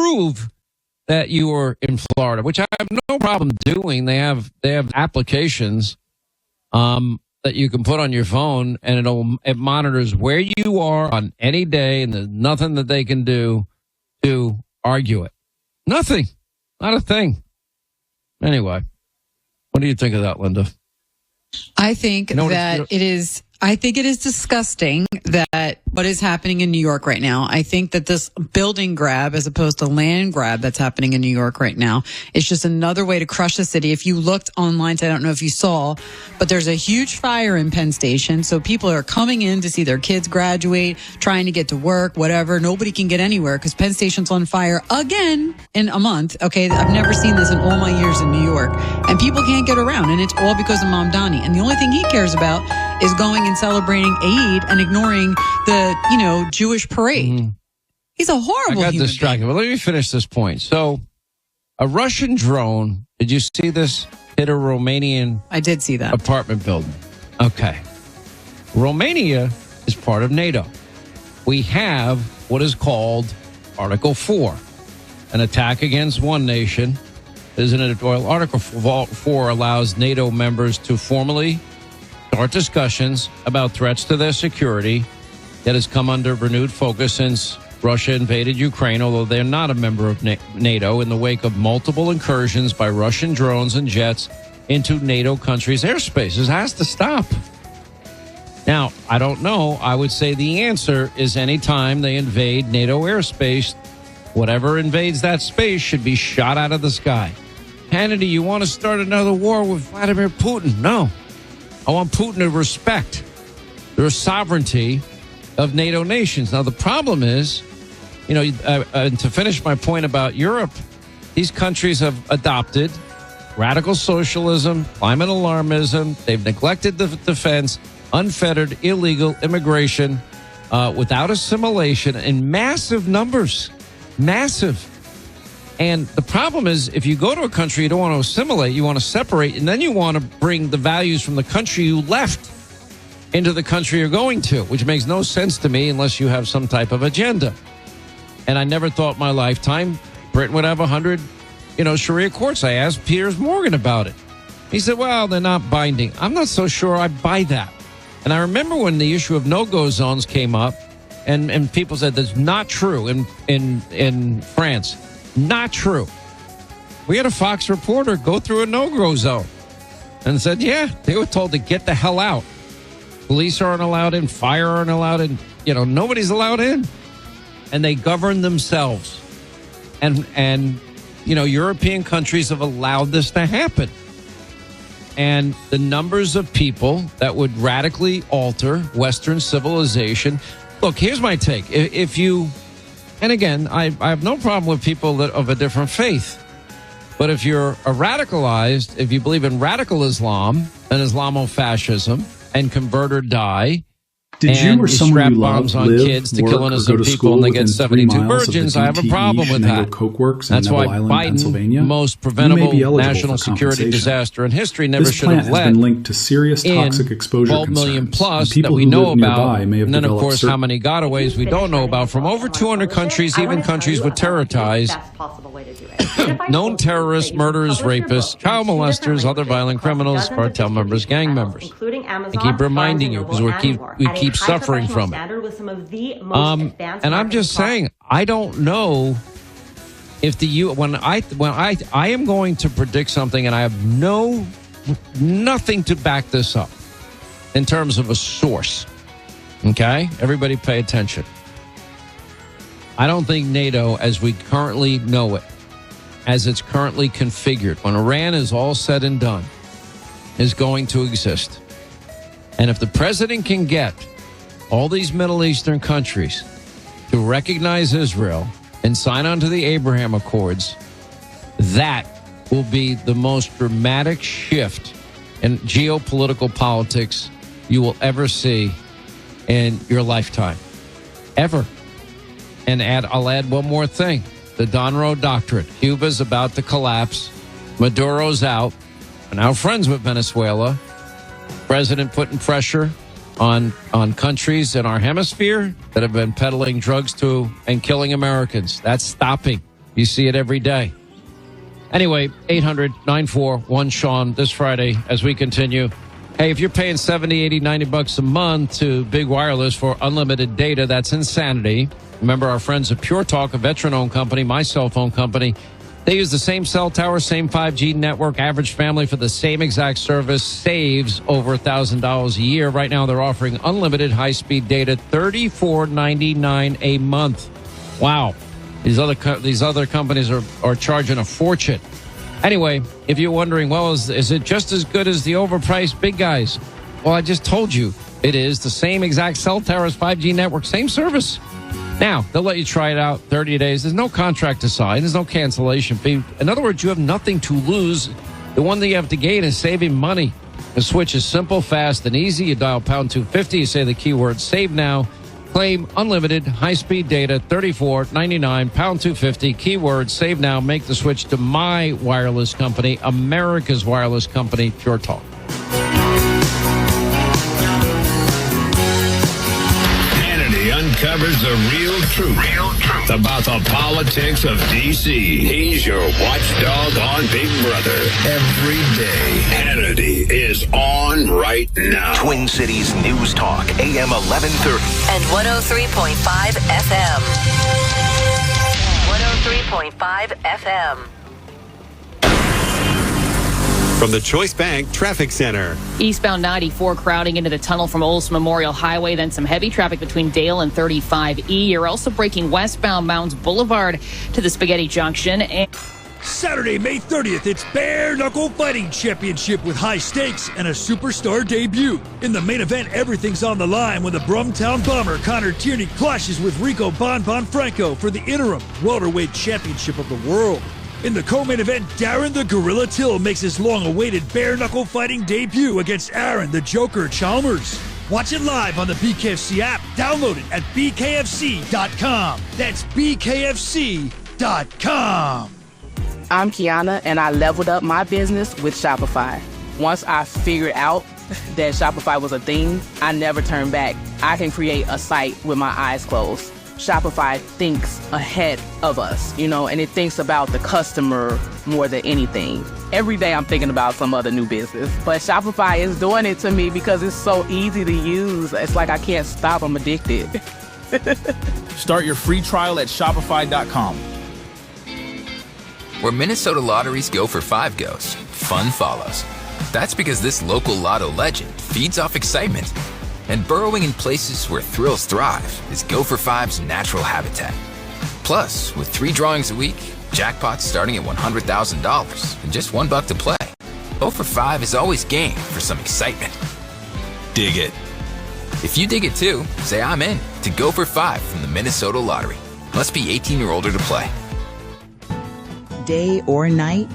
prove that you were in Florida, which I have no problem doing. They have applications that you can put on your phone, and it monitors where you are on any day, and there's nothing that they can do to argue it. Nothing. Not a thing. Anyway, what do you think of that, Linda? I think I think it is disgusting that what is happening in New York right now. I think that this building grab, as opposed to land grab that's happening in New York right now, is just another way to crush the city. If you looked online, I don't know if you saw, but there's a huge fire in Penn Station. So people are coming in to see their kids graduate, trying to get to work, whatever. Nobody can get anywhere because Penn Station's on fire again in a month. Okay, I've never seen this in all my years in New York. And people can't get around, and it's all because of Mamdani. And the only thing he cares about is going and celebrating Eid and ignoring the, Jewish parade. Mm-hmm. He's a horrible I got human distracted. being. But let me finish this point. So, a Russian drone, did you see this? Hit a Romanian I did see that. Apartment building. Okay. Romania is part of NATO. We have what is called Article 4, an attack against one nation. Isn't it? Well, Article 4 allows NATO members to formally start discussions about threats to their security that has come under renewed focus since Russia invaded Ukraine, although they're not a member of NATO, in the wake of multiple incursions by Russian drones and jets into NATO countries' airspaces. Has to stop. Now, I don't know. I would say the answer is anytime they invade NATO airspace, whatever invades that space should be shot out of the sky. Hannity, you want to start another war with Vladimir Putin? No. I want Putin to respect the sovereignty of NATO nations. Now, the problem is, to finish my point about Europe, these countries have adopted radical socialism, climate alarmism. They've neglected the defense, unfettered, illegal immigration without assimilation in massive numbers. Massive. And the problem is, if you go to a country, you don't want to assimilate, you want to separate, and then you want to bring the values from the country you left into the country you're going to, which makes no sense to me unless you have some type of agenda. And I never thought in my lifetime Britain would have 100, Sharia courts. I asked Piers Morgan about it. He said, well, they're not binding. I'm not so sure I buy that. And I remember when the issue of no-go zones came up, and people said that's not true in France. Not true. We had a Fox reporter go through a no-go zone and said, yeah, they were told to get the hell out. Police aren't allowed in, fire aren't allowed in, nobody's allowed in. And they govern themselves. And European countries have allowed this to happen. And the numbers of people that would radically alter Western civilization. Look, here's my take. And again, I have no problem with people that of a different faith. But if you're if you believe in radical Islam and Islamofascism and convert or die, Did you or someone you bombs love on live, kids to work, kill or go innocent to people school and they within get 3 72 miles of virgins? the I have a problem with Shenango that. Coke Works in That's why Neville Island, Biden, Pennsylvania? most You may preventable be eligible national for security compensation. disaster in history, never This should plant have led has been linked to serious toxic exposure 12 million concerns, plus and people that we who know live about. nearby may have And then, of developed course, certain how many gotaways we don't know about from over 200 countries, even countries with terror ties. Known terrorists, murderers, rapists, child molesters, other violent criminals, cartel members, gang members. I keep reminding you because we keep suffering from it. And I'm just saying, I don't know if when I am going to predict something, and I have nothing to back this up in terms of a source. Okay, everybody, pay attention. I don't think NATO, as we currently know it, as it's currently configured, when Iran is all said and done, is going to exist. And if the president can get all these Middle Eastern countries to recognize Israel and sign on to the Abraham Accords, that will be the most dramatic shift in geopolitical politics you will ever see in your lifetime. Ever. And I'll add one more thing. The Donroe Doctrine. Cuba's about to collapse. Maduro's out. We're now friends with Venezuela. President putting pressure on countries in our hemisphere that have been peddling drugs to and killing Americans. That's stopping. You see it every day. Anyway, 800-941-SEAN this Friday as we continue. Hey, if you're paying $70, $80, $90 a month to Big Wireless for unlimited data, that's insanity. Remember our friends at Pure Talk, a veteran-owned company, my cell phone company. They use the same cell tower, same 5G network. Average family for the same exact service saves over $1,000 a year. Right now, they're offering unlimited high-speed data, $34.99 a month. Wow. These other companies are charging a fortune. Anyway, if you're wondering, well, is it just as good as the overpriced big guys? Well, I just told you it is the same exact cell towers, 5G network, same service. Now, they'll let you try it out 30 days. There's no contract to sign. There's no cancellation fee. In other words, you have nothing to lose. The one thing you have to gain is saving money. The switch is simple, fast, and easy. You dial pound 250. You say the keyword save now. Claim unlimited high-speed data, $34.99, pound 250, keyword save now. Make the switch to my wireless company, America's wireless company, Pure Talk. Uncovers the real truth about the politics of D.C. He's your watchdog on Big Brother. Every day, Hannity is on right now. Twin Cities News Talk, AM 1130. And 103.5 FM. 103.5 FM. From the Choice Bank Traffic Center. Eastbound 94 crowding into the tunnel from Olds Memorial Highway, then some heavy traffic between Dale and 35E. You're also braking westbound Mounds Boulevard to the Spaghetti Junction. And Saturday, May 30th, it's Bare Knuckle Fighting Championship with high stakes and a superstar debut. In the main event, everything's on the line when the Brumtown Bomber Connor Tierney clashes with Rico Bon Franco for the interim welterweight championship of the world. In the co-main event, Darren the Gorilla Till makes his long-awaited bare-knuckle fighting debut against Aaron the Joker Chalmers. Watch it live on the BKFC app. Download it at bkfc.com. That's bkfc.com. I'm Kiana, and I leveled up my business with Shopify. Once I figured out that Shopify was a thing, I never turned back. I can create a site with my eyes closed. Shopify thinks ahead of us, and it thinks about the customer more than anything. Every day I'm thinking about some other new business, but Shopify is doing it to me because it's so easy to use. It's like I can't stop. I'm addicted. Start your free trial at Shopify.com. Where Minnesota lotteries go for 5 goes, fun follows. That's because this local lotto legend feeds off excitement. And burrowing in places where thrills thrive is Go for Five's natural habitat. Plus, with 3 drawings a week, jackpots starting at $100,000 and just $1 to play. Go for 5 is always game for some excitement. Dig it. If you dig it too, say I'm in to Go for 5 from the Minnesota Lottery. Must be 18 or older to play. Day or night,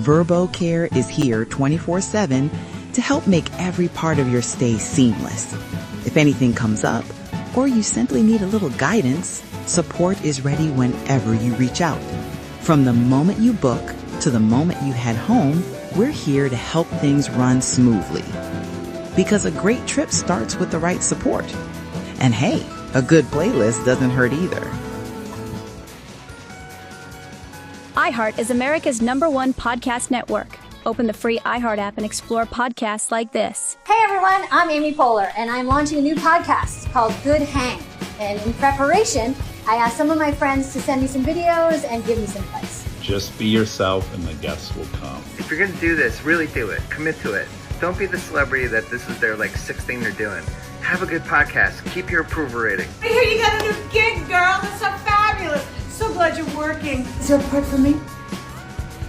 VerboCare is here 24/7 to help make every part of your stay seamless. If anything comes up, or you simply need a little guidance, support is ready whenever you reach out. From the moment you book to the moment you head home, we're here to help things run smoothly. Because a great trip starts with the right support. And hey, a good playlist doesn't hurt either. iHeart is America's #1 podcast network. Open the free iHeart app and explore podcasts like this. Hey everyone, I'm Amy Poehler, and I'm launching a new podcast called Good Hang. And in preparation, I asked some of my friends to send me some videos and give me some advice. Just be yourself and the guests will come. If you're going to do this, really do it. Commit to it. Don't be the celebrity that this is their 6th thing they're doing. Have a good podcast. Keep your approval rating. I hear you got a new gig, girl. That's so fabulous. So glad you're working. Is there a part for me?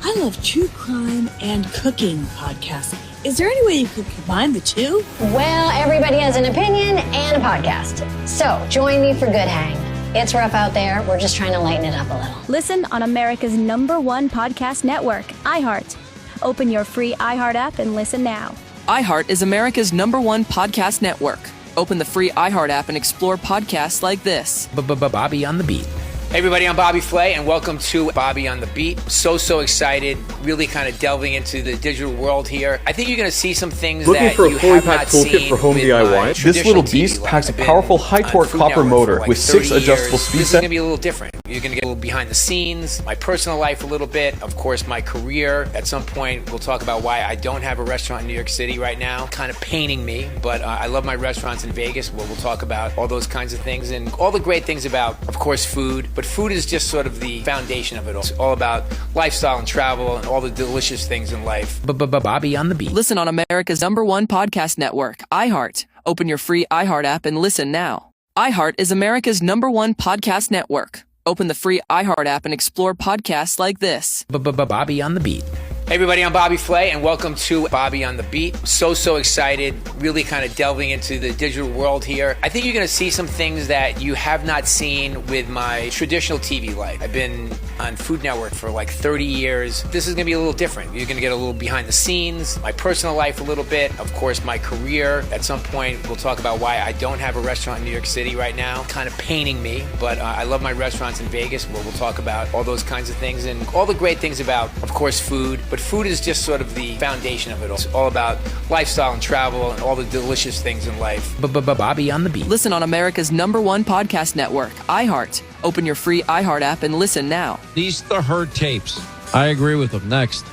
I love true crime and cooking podcasts. Is there any way you could combine the two? Well, everybody has an opinion and a podcast. So join me for Good Hang. It's rough out there. We're just trying to lighten it up a little. Listen on America's #1 podcast network, iHeart. Open your free iHeart app and listen now. iHeart is America's #1 podcast network. Open the free iHeart app and explore podcasts like this. Bobby on the beat. Hey everybody, I'm Bobby Flay, and welcome to Bobby on the Beat. So excited, really kind of delving into the digital world here. I think you're going to see some things Looking that for a you fully have packed not toolkit seen for home with DIY? This little beast packs a powerful high-torque copper motor with 6 adjustable speed This is going to be a little different. You're going to get a little behind the scenes, my personal life a little bit, of course my career. At some point, we'll talk about why I don't have a restaurant in New York City right now. Kind of paining me, but I love my restaurants in Vegas. We'll talk about all those kinds of things and all the great things about, of course, food. But food is just sort of the foundation of it all. It's all about lifestyle and travel and all the delicious things in life. Bobby on the Beat. Listen on America's #1 podcast network, iHeart. Open your free iHeart app and listen now. iHeart is America's #1 podcast network. Open the free iHeart app and explore podcasts like this. Bobby on the Beat. Hey everybody, I'm Bobby Flay, and welcome to Bobby on the Beat. So excited, really kind of delving into the digital world here. I think you're going to see some things that you have not seen with my traditional TV life. I've been on Food Network for like 30 years. This is going to be a little different. You're going to get a little behind the scenes, my personal life a little bit, of course my career. At some point, we'll talk about why I don't have a restaurant in New York City right now. Kind of paining me, but I love my restaurants in Vegas. We'll talk about all those kinds of things and all the great things about, of course, food. But food is just sort of the foundation of it all. It's all about lifestyle and travel and all the delicious things in life. Bobby on the Beat. Listen on America's #1 podcast network, iHeart. Open your free iHeart app and listen now. These are the herd tapes. I agree with them. Next.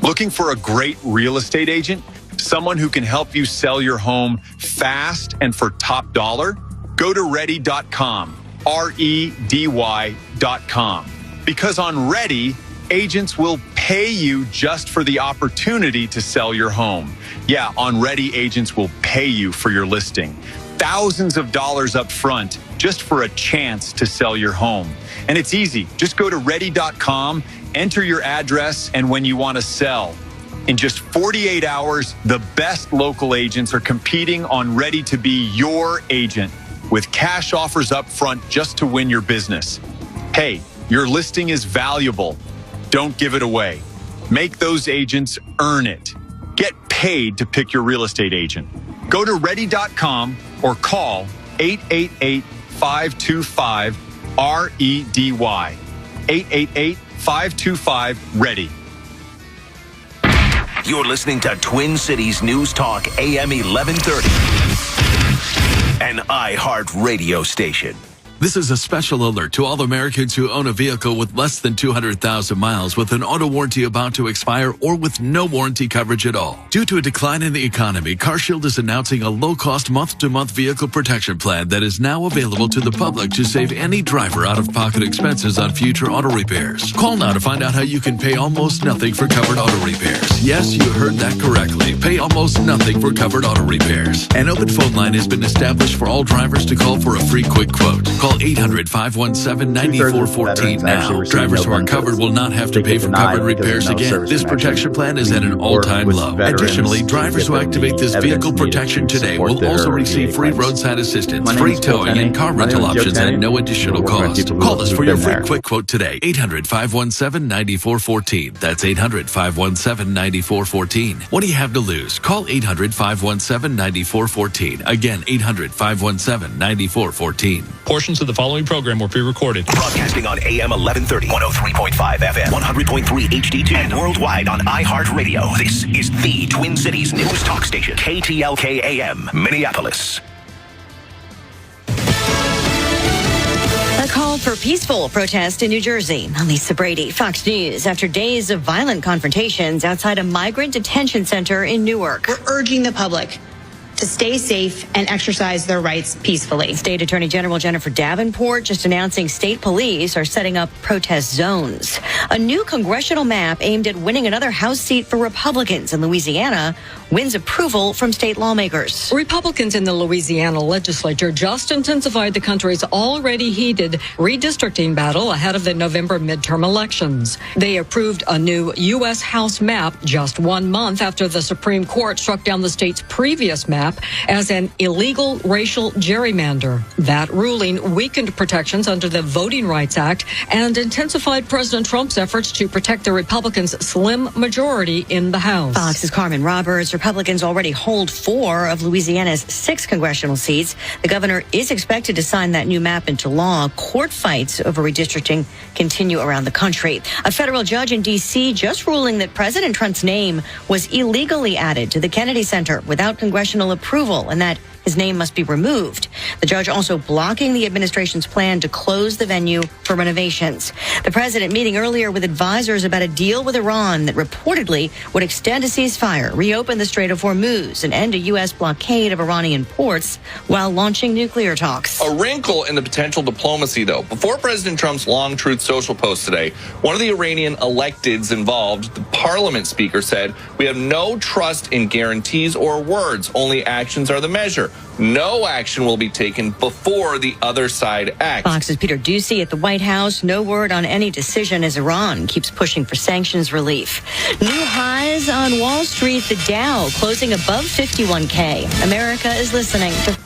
Looking for a great real estate agent? Someone who can help you sell your home fast and for top dollar? Go to ready.com, REDY.com. Because on Ready, agents will pay you just for the opportunity to sell your home. Yeah, on Ready, agents will pay you for your listing. Thousands of dollars up front just for a chance to sell your home. And it's easy. Just go to ready.com, enter your address, and when you want to sell. In just 48 hours, the best local agents are competing on Ready to be your agent, with cash offers up front just to win your business. Hey, your listing is valuable. Don't give it away. Make those agents earn it. Get paid to pick your real estate agent. Go to ready.com or call 888-525-REDY. 888-525-READY. You're listening to Twin Cities News Talk AM 1130. An iHeart radio station. This is a special alert to all Americans who own a vehicle with less than 200,000 miles with an auto warranty about to expire or with no warranty coverage at all. Due to a decline in the economy, CarShield is announcing a low-cost month-to-month vehicle protection plan that is now available to the public to save any driver out-of-pocket expenses on future auto repairs. Call now to find out how you can pay almost nothing for covered auto repairs. Yes, you heard that correctly. Pay almost nothing for covered auto repairs. An open phone line has been established for all drivers to call for a free quick quote. Call 800-517-9414 now. Drivers who are covered will not have to pay for covered repairs again. This protection plan is at an all-time low. Additionally, drivers who activate this vehicle protection today will also receive free roadside assistance, free towing, and car rental options at no additional cost. Call us for your free quick quote today. 800-517-9414. That's 800-517-9414. What do you have to lose? Call 800-517-9414. Again, 800-517-9414. Portions of the following program were pre-recorded. Broadcasting on AM 1130, 103.5 FM, 100.3 HD2, and worldwide on iHeartRadio. This is the Twin Cities News Talk Station, KTLK AM, Minneapolis. A call for peaceful protest in New Jersey. Lisa Brady, Fox News. After days of violent confrontations outside a migrant detention center in Newark. We're urging the public to stay safe and exercise their rights peacefully. State Attorney General Jennifer Davenport just announcing state police are setting up protest zones. A new congressional map aimed at winning another House seat for Republicans in Louisiana wins approval from state lawmakers. Republicans in the Louisiana legislature just intensified the country's already heated redistricting battle ahead of the November midterm elections. They approved a new U.S. House map just 1 month after the Supreme Court struck down the state's previous map map as an illegal racial gerrymander. That ruling weakened protections under the Voting Rights Act and intensified President Trump's efforts to protect the Republicans' slim majority in the House. Fox's Carmen Roberts. Republicans already hold 4 of Louisiana's 6 congressional seats. The governor is expected to sign that new map into law. Court fights over redistricting continue around the country. A federal judge in D.C. just ruling that President Trump's name was illegally added to the Kennedy Center without congressional approval and that his name must be removed. The judge also blocking the administration's plan to close the venue for renovations. The president meeting earlier with advisors about a deal with Iran that reportedly would extend a ceasefire, reopen the Strait of Hormuz, and end a U.S. blockade of Iranian ports while launching nuclear talks. A wrinkle in the potential diplomacy, though. Before President Trump's long Truth Social post today, one of the Iranian electeds involved, the parliament speaker, said, "We have no trust in guarantees or words. Only actions are the measure. No action will be taken before the other side acts." Fox's Peter Doocy at the White House. No word on any decision as Iran keeps pushing for sanctions relief. New highs on Wall Street. The Dow closing above 51K. America is listening to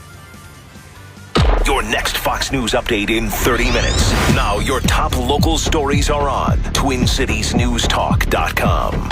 Your next Fox News update in 30 minutes. Now your top local stories are on TwinCitiesNewsTalk.com.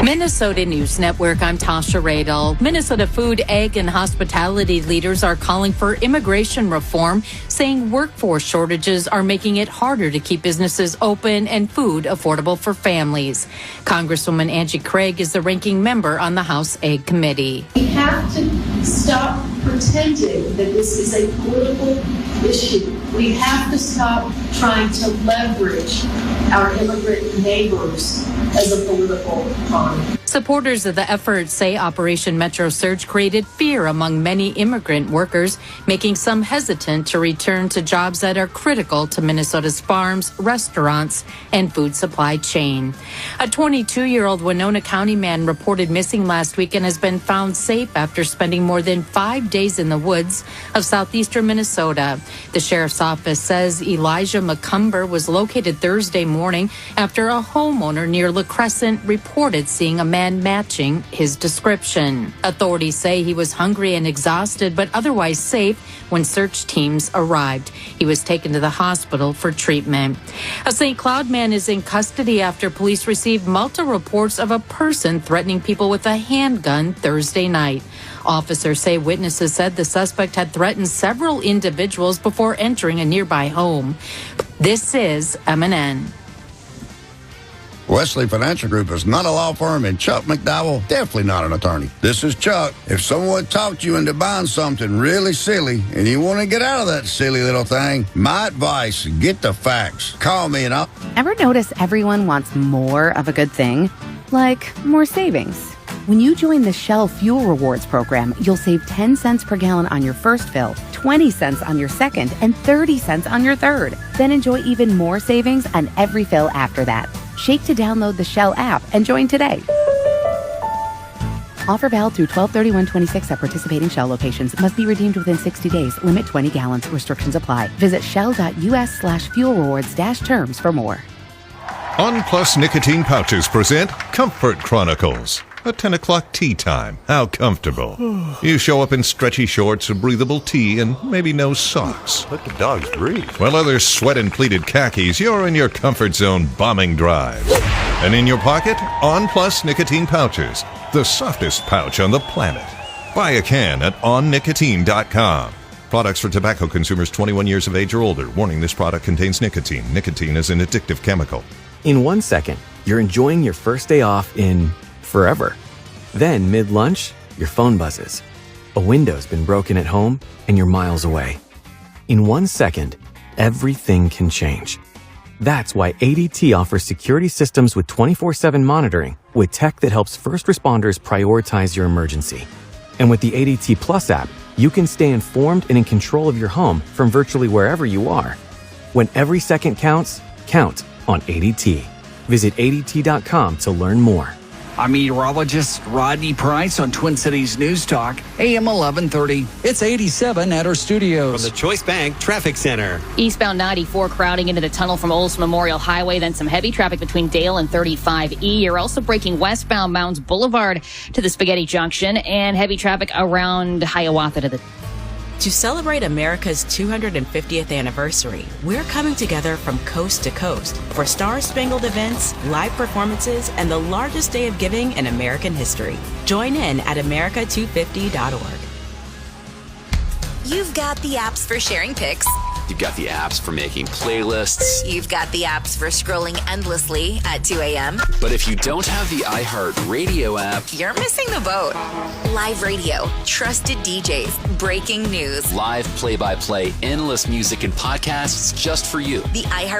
Minnesota News Network, I'm Tasha Radel. Minnesota food, egg, and hospitality leaders are calling for immigration reform, saying workforce shortages are making it harder to keep businesses open and food affordable for families. Congresswoman Angie Craig is the ranking member on the House Egg Committee. We have to stop pretending that this is a political issue. We have to stop trying to leverage our immigrant neighbors as a political pawn. Supporters of the effort say Operation Metro Surge created fear among many immigrant workers, making some hesitant to return to jobs that are critical to Minnesota's farms, restaurants, and food supply chain. A 22-year-old Winona County man reported missing last week and has been found safe after spending more than 5 days in the woods of southeastern Minnesota. The sheriff's office says Elijah McCumber was located Thursday morning after a homeowner near La Crescent reported seeing a man matching his description. Authorities say he was hungry and exhausted, but otherwise safe when search teams arrived. He was taken to the hospital for treatment. A St. Cloud man is in custody after police received multiple reports of a person threatening people with a handgun Thursday night. Officers say witnesses said the suspect had threatened several individuals before entering a nearby home. This is MNN. Wesley Financial Group is not a law firm, and Chuck McDowell, definitely not an attorney. This is Chuck. If someone talked you into buying something really silly and you want to get out of that silly little thing, my advice, get the facts. Call me and I'll... Ever notice everyone wants more of a good thing? Like more savings. When you join the Shell Fuel Rewards program, you'll save 10 cents per gallon on your first fill, 20 cents on your second, and 30 cents on your third. Then enjoy even more savings on every fill after that. Shake to download the Shell app and join today. Offer valid through 12/31/26 at participating Shell locations. Must be redeemed within 60 days. Limit 20 gallons. Restrictions apply. Visit shell.us/fuel rewards-terms for more. On Plus Nicotine Pouches present Comfort Chronicles. A 10 o'clock tea time. How comfortable. You show up in stretchy shorts, a breathable tee, and maybe no socks. Let the dogs breathe. While others sweat in pleated khakis, you're in your comfort zone bombing drive. And in your pocket, On Plus Nicotine Pouches. The softest pouch on the planet. Buy a can at onnicotine.com. Products for tobacco consumers 21 years of age or older. Warning, this product contains nicotine. Nicotine is an addictive chemical. In 1 second, you're enjoying your first day off in forever. Then, mid-lunch, your phone buzzes. A window's been broken at home, and you're miles away. In 1 second, everything can change. That's why ADT offers security systems with 24/7 monitoring, with tech that helps first responders prioritize your emergency. And with the ADT Plus app, you can stay informed and in control of your home from virtually wherever you are. When every second counts, count on ADT. Visit ADT.com to learn more. I'm meteorologist Rodney Price on Twin Cities News Talk, AM 1130. It's 87 at our studios. From the Choice Bank Traffic Center. Eastbound 94 crowding into the tunnel from Olds Memorial Highway, then some heavy traffic between Dale and 35E. You're also braking westbound Mounds Boulevard to the Spaghetti Junction and heavy traffic around Hiawatha to the... To celebrate America's 250th anniversary, we're coming together from coast to coast for star-spangled events, live performances, and the largest day of giving in American history. Join in at America250.org. You've got the apps for sharing pics. You've got the apps for making playlists. You've got the apps for scrolling endlessly at 2 a.m. But if you don't have the iHeartRadio app, you're missing the boat. Live radio, trusted DJs, breaking news. Live play-by-play, endless music and podcasts just for you. The iHeart